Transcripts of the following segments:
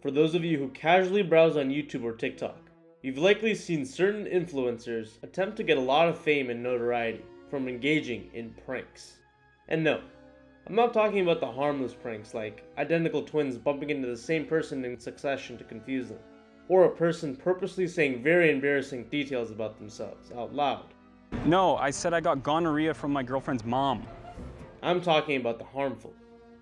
For those of you who casually browse on YouTube or TikTok, you've likely seen certain influencers attempt to get a lot of fame and notoriety from engaging in pranks. And no, I'm not talking about the harmless pranks like identical twins bumping into the same person in succession to confuse them, or a person purposely saying very embarrassing details about themselves out loud. No, I said I got gonorrhea from my girlfriend's mom. I'm talking about the harmful,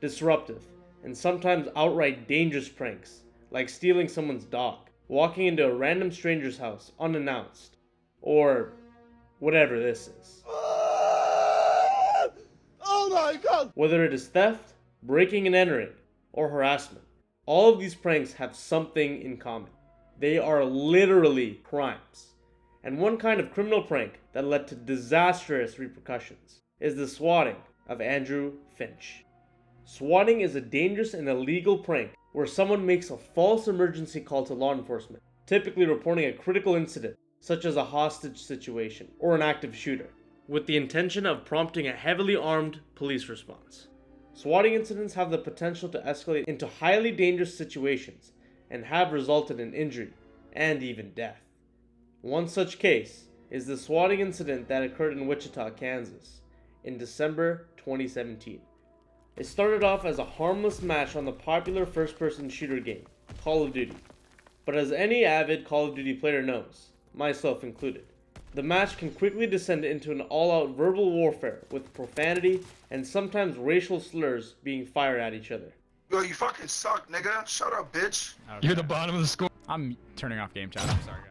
disruptive, and sometimes outright dangerous pranks, like stealing someone's dog, walking into a random stranger's house unannounced, or whatever this is. Oh my god! Whether it is theft, breaking and entering, or harassment, all of these pranks have something in common. They are literally crimes. And one kind of criminal prank that led to disastrous repercussions is the swatting of Andrew Finch. Swatting is a dangerous and illegal prank where someone makes a false emergency call to law enforcement, typically reporting a critical incident, such as a hostage situation or an active shooter, with the intention of prompting a heavily armed police response. Swatting incidents have the potential to escalate into highly dangerous situations and have resulted in injury and even death. One such case is the swatting incident that occurred in Wichita, Kansas, in December 2017. It started off as a harmless match on the popular first-person shooter game, Call of Duty. But as any avid Call of Duty player knows, myself included, the match can quickly descend into an all-out verbal warfare with profanity and sometimes racial slurs being fired at each other. Yo, you fucking suck, nigga. Shut up, bitch. Okay. You're the bottom of the score. I'm turning off game chat. I'm sorry, guys.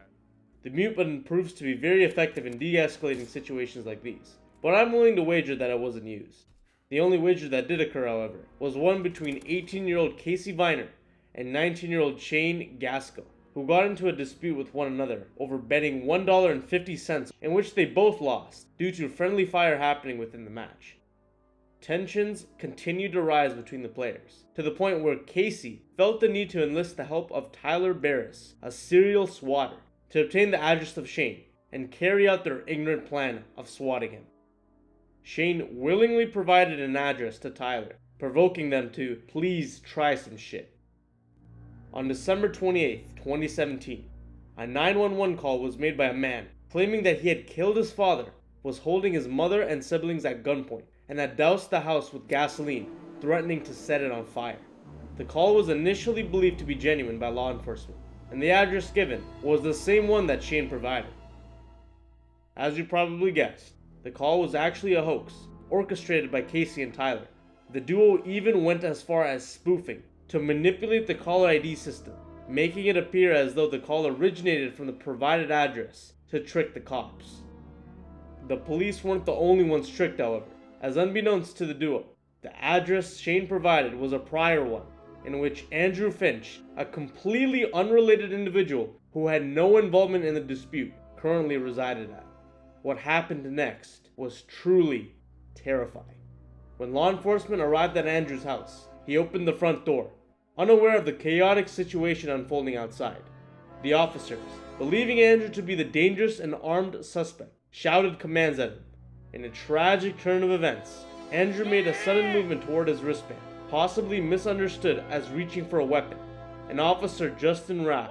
The mute button proves to be very effective in de-escalating situations like these, but I'm willing to wager that it wasn't used. The only wager that did occur, however, was one between 18-year-old Casey Viner and 19-year-old Shane Gaskell, who got into a dispute with one another over betting $1.50 in which they both lost due to friendly fire happening within the match. Tensions continued to rise between the players, to the point where Casey felt the need to enlist the help of Tyler Barriss, a serial swatter, to obtain the address of Shane and carry out their ignorant plan of swatting him. Shane willingly provided an address to Tyler, provoking them to please try some shit. On December 28, 2017, a 911 call was made by a man claiming that he had killed his father, was holding his mother and siblings at gunpoint, and had doused the house with gasoline, threatening to set it on fire. The call was initially believed to be genuine by law enforcement, and the address given was the same one that Shane provided. As you probably guessed, the call was actually a hoax, orchestrated by Casey and Tyler. The duo even went as far as spoofing to manipulate the caller ID system, making it appear as though the call originated from the provided address to trick the cops. The police weren't the only ones tricked, however, as unbeknownst to the duo, the address Shane provided was a prior one, in which Andrew Finch, a completely unrelated individual who had no involvement in the dispute, currently resided at. What happened next was truly terrifying. When law enforcement arrived at Andrew's house, he opened the front door, unaware of the chaotic situation unfolding outside. The officers, believing Andrew to be the dangerous and armed suspect, shouted commands at him. In a tragic turn of events, Andrew made a sudden movement toward his wristband, possibly misunderstood as reaching for a weapon. An officer, Justin Rapp,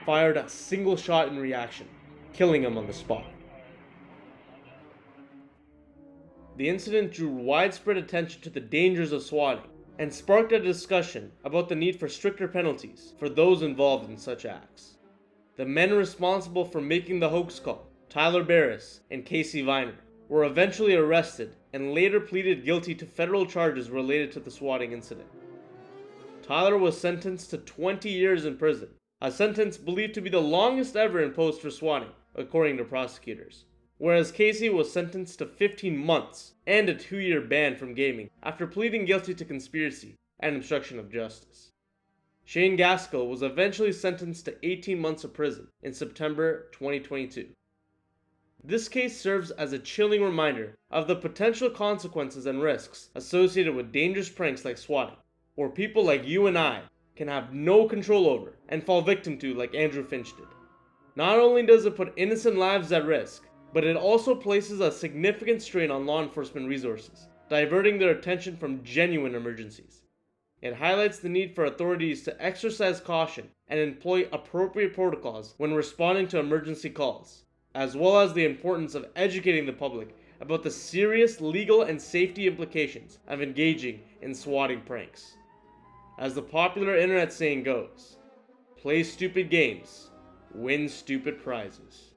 fired a single shot in reaction, killing him on the spot. The incident drew widespread attention to the dangers of swatting and sparked a discussion about the need for stricter penalties for those involved in such acts. The men responsible for making the hoax call, Tyler Barriss and Casey Viner, were eventually arrested and later pleaded guilty to federal charges related to the swatting incident. Tyler was sentenced to 20 years in prison, a sentence believed to be the longest ever imposed for swatting, according to prosecutors, whereas Casey was sentenced to 15 months and a 2-year ban from gaming after pleading guilty to conspiracy and obstruction of justice. Shane Gaskell was eventually sentenced to 18 months of prison in September 2022. This case serves as a chilling reminder of the potential consequences and risks associated with dangerous pranks like swatting, where people like you and I can have no control over and fall victim to like Andrew Finch did. Not only does it put innocent lives at risk, but it also places a significant strain on law enforcement resources, diverting their attention from genuine emergencies. It highlights the need for authorities to exercise caution and employ appropriate protocols when responding to emergency calls, as well as the importance of educating the public about the serious legal and safety implications of engaging in swatting pranks. As the popular internet saying goes, play stupid games, win stupid prizes.